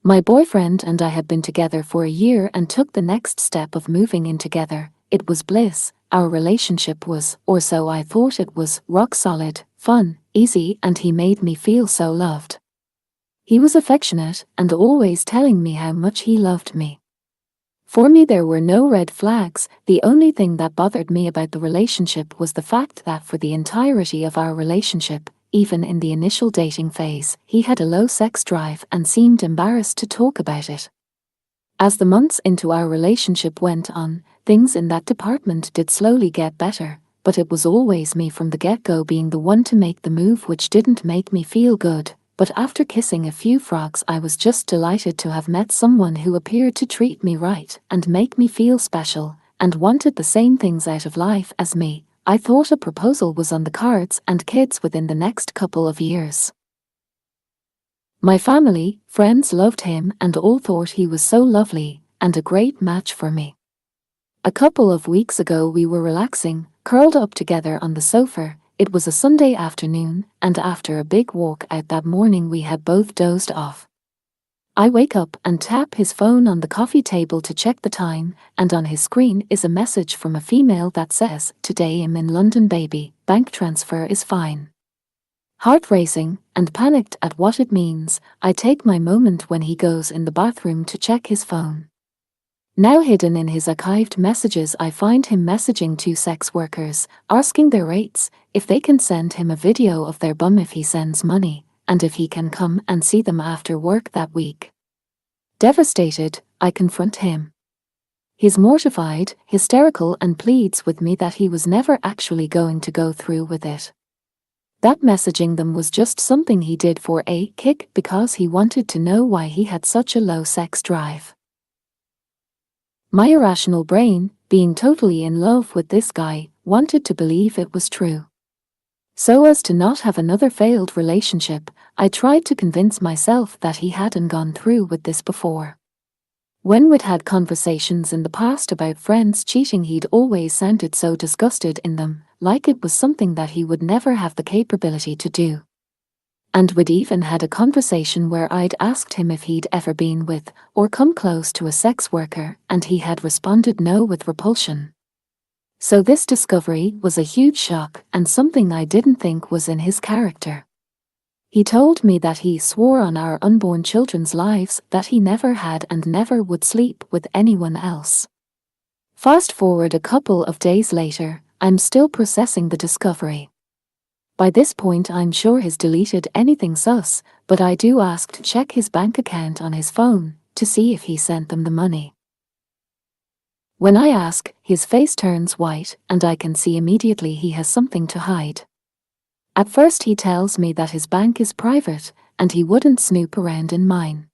My boyfriend and I had been together for a year and took the next step of moving in together. It was bliss. Our relationship was, or so I thought it was, rock solid, fun, easy, and he made me feel so loved. He was affectionate and always telling me how much he loved me. For me, there were no red flags. The only thing that bothered me about the relationship was the fact that for the entirety of our relationship, even in the initial dating phase, he had a low sex drive and seemed embarrassed to talk about it. As the months into our relationship went on, things in that department did slowly get better, but it was always me from the get-go being the one to make the move, which didn't make me feel good. But after kissing a few frogs, I was just delighted to have met someone who appeared to treat me right and make me feel special, and wanted the same things out of life as me. I thought a proposal was on the cards and kids within the next couple of years. My family, friends loved him and all thought he was so lovely and a great match for me. A couple of weeks ago we were relaxing, curled up together on the sofa. It was a Sunday afternoon, and after a big walk out that morning we had both dozed off. I wake up and tap his phone on the coffee table to check the time, and on his screen is a message from a female that says, "Today I'm in London baby, bank transfer is fine." Heart racing and panicked at what it means, I take my moment when he goes in the bathroom to check his phone. Now hidden in his archived messages, I find him messaging two sex workers, asking their rates, if they can send him a video of their bum if he sends money, and if he can come and see them after work that week. Devastated, I confront him. He's mortified, hysterical, and pleads with me that he was never actually going to go through with it. That messaging them was just something he did for a kick because he wanted to know why he had such a low sex drive. My irrational brain, being totally in love with this guy, wanted to believe it was true. So as to not have another failed relationship, I tried to convince myself that he hadn't gone through with this before. When we'd had conversations in the past about friends cheating, he'd always sounded so disgusted in them, like it was something that he would never have the capability to do. And we'd even had a conversation where I'd asked him if he'd ever been with or come close to a sex worker, and he had responded no with repulsion. So this discovery was a huge shock and something I didn't think was in his character. He told me that he swore on our unborn children's lives that he never had and never would sleep with anyone else. Fast forward a couple of days later, I'm still processing the discovery. By this point I'm sure he's deleted anything sus, but I do ask to check his bank account on his phone to see if he sent them the money. When I ask, his face turns white and I can see immediately he has something to hide. At first he tells me that his bank is private and he wouldn't snoop around in mine.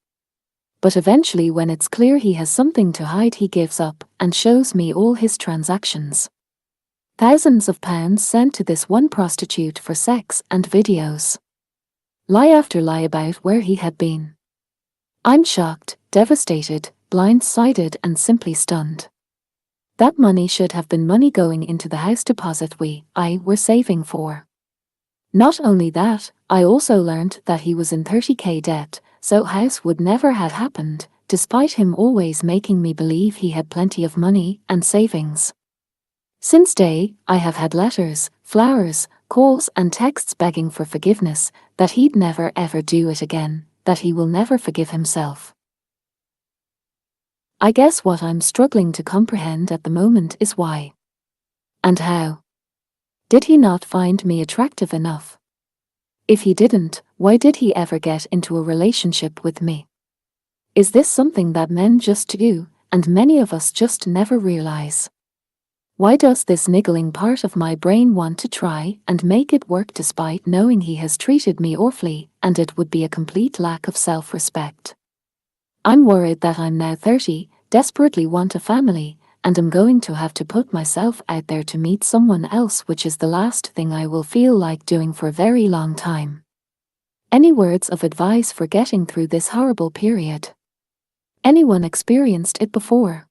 But eventually, when it's clear he has something to hide, he gives up and shows me all his transactions. Thousands of pounds sent to this one prostitute for sex and videos. Lie after lie about where he had been. I'm shocked, devastated, blindsided, and simply stunned. That money should have been money going into the house deposit I were saving for. Not only that, I also learned that he was in 30k debt, so house would never had happened, despite him always making me believe he had plenty of money and savings. Since day, I have had letters, flowers, calls and texts begging for forgiveness, that he'd never ever do it again, that he will never forgive himself. I guess what I'm struggling to comprehend at the moment is why. And how. Did he not find me attractive enough? If he didn't, why did he ever get into a relationship with me? Is this something that men just do, and many of us just never realize? Why does this niggling part of my brain want to try and make it work despite knowing he has treated me awfully, and it would be a complete lack of self-respect? I'm worried that I'm now 30, desperately want a family, and am going to have to put myself out there to meet someone else, which is the last thing I will feel like doing for a very long time. Any words of advice for getting through this horrible period? Anyone experienced it before?